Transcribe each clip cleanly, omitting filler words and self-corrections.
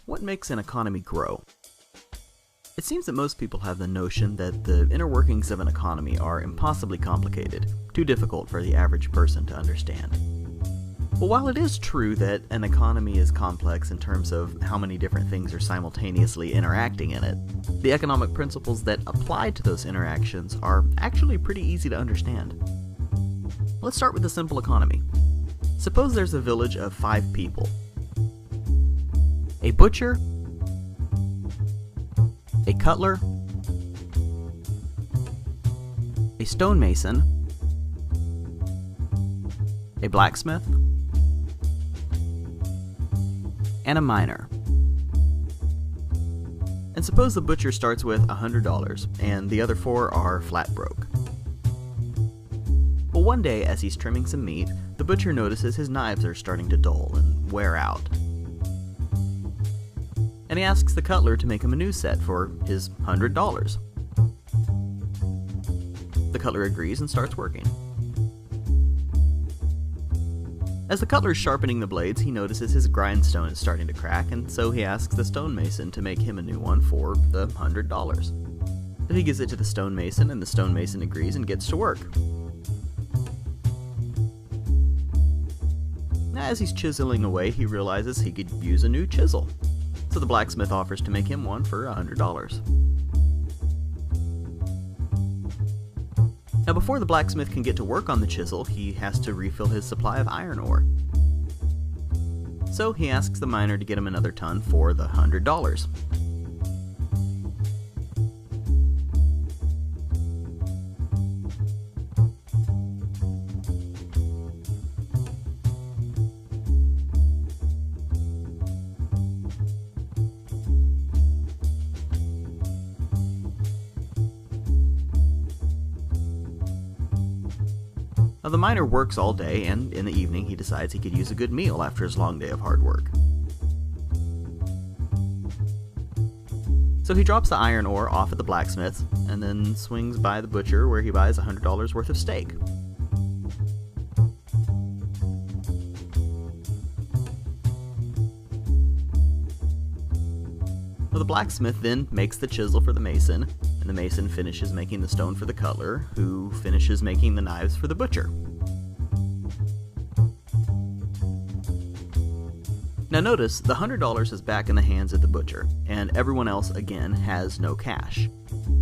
What makes an economy grow? It seems that most people have the notion that the inner workings of an economy are impossibly complicated, too difficult for the average person to understand. Well, while it is true that an economy is complex in terms of how many different things are simultaneously interacting in it, the economic principles that apply to those interactions are actually pretty easy to understand. Let's start with a simple economy. Suppose there's a village of 5 people. A butcher, a cutler, a stonemason, a blacksmith, and a miner. And suppose the butcher starts with $100 and the other 4 are flat broke. Well, one day as he's trimming some meat, the butcher notices his knives are starting to dull and wear out. And he asks the cutler to make him a new set for his $100. The cutler agrees and starts working. As the cutler's sharpening the blades, he notices his grindstone is starting to crack, and so he asks the stonemason to make him a new one for the $100. So he gives it to the stonemason, and the stonemason agrees and gets to work. As he's chiseling away, he realizes he could use a new chisel. So the blacksmith offers to make him one for $100. Now before the blacksmith can get to work on the chisel, he has to refill his supply of iron ore. So he asks the miner to get him another ton for the $100. Now, the miner works all day, and in the evening he decides he could use a good meal after his long day of hard work. So he drops the iron ore off at the blacksmith's, and then swings by the butcher where he buys $100 worth of steak. Well, the blacksmith then makes the chisel for the mason, and the mason finishes making the stone for the cutler, who finishes making the knives for the butcher. Now notice, the $100 is back in the hands of the butcher, and everyone else again has no cash.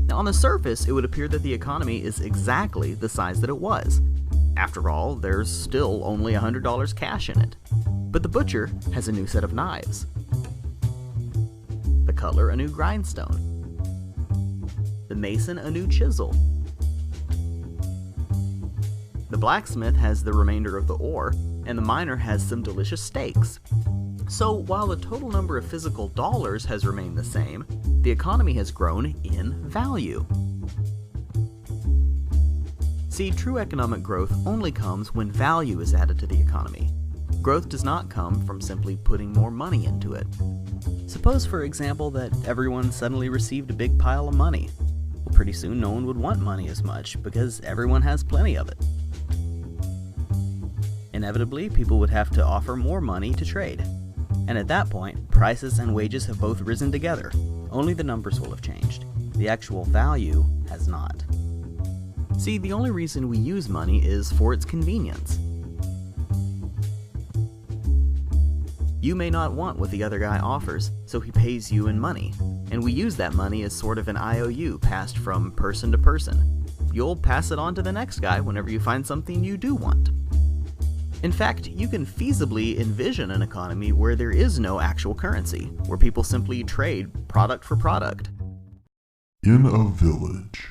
Now on the surface, it would appear that the economy is exactly the size that it was. After all, there's still only $100 cash in it. But the butcher has a new set of knives. The cutler a new grindstone. The mason a new chisel. The blacksmith has the remainder of the ore, and the miner has some delicious steaks. So while the total number of physical dollars has remained the same, the economy has grown in value. See, true economic growth only comes when value is added to the economy. Growth does not come from simply putting more money into it. Suppose, for example, that everyone suddenly received a big pile of money. Well, pretty soon no one would want money as much because everyone has plenty of it. Inevitably, people would have to offer more money to trade. And at that point, prices and wages have both risen together. Only the numbers will have changed. The actual value has not. See, the only reason we use money is for its convenience. You may not want what the other guy offers, so he pays you in money, and we use that money as sort of an IOU passed from person to person. You'll pass it on to the next guy whenever you find something you do want. In fact, you can feasibly envision an economy where there is no actual currency, where people simply trade product for product. In a village.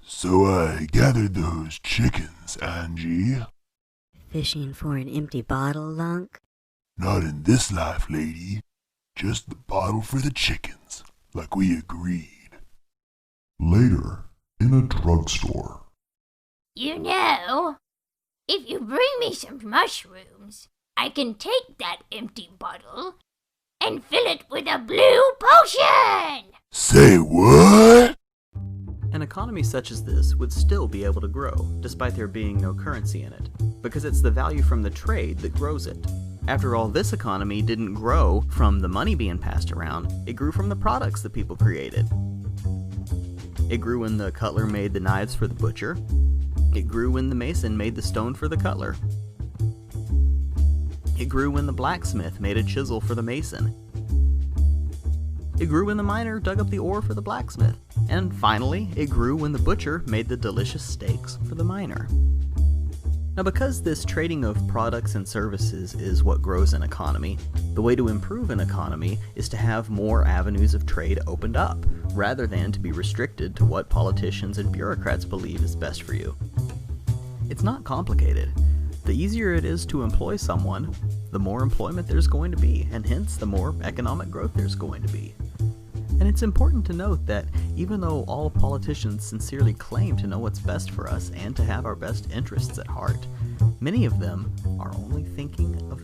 So I gathered those chickens, Angie. Fishing for an empty bottle, Lunk? Not in this life, lady. Just the bottle for the chickens, like we agreed. Later, in a drugstore. You know, if you bring me some mushrooms, I can take that empty bottle and fill it with a blue potion! Say what? An economy such as this would still be able to grow, despite there being no currency in it, because it's the value from the trade that grows it. After all, this economy didn't grow from the money being passed around, it grew from the products that people created. It grew when the cutler made the knives for the butcher. It grew when the mason made the stone for the cutler. It grew when the blacksmith made a chisel for the mason. It grew when the miner dug up the ore for the blacksmith. And finally, it grew when the butcher made the delicious steaks for the miner. Now, because this trading of products and services is what grows an economy, the way to improve an economy is to have more avenues of trade opened up, rather than to be restricted to what politicians and bureaucrats believe is best for you. It's not complicated. The easier it is to employ someone, the more employment there's going to be, and hence the more economic growth there's going to be. And it's important to note that even though all politicians sincerely claim to know what's best for us and to have our best interests at heart, many of them are only thinking of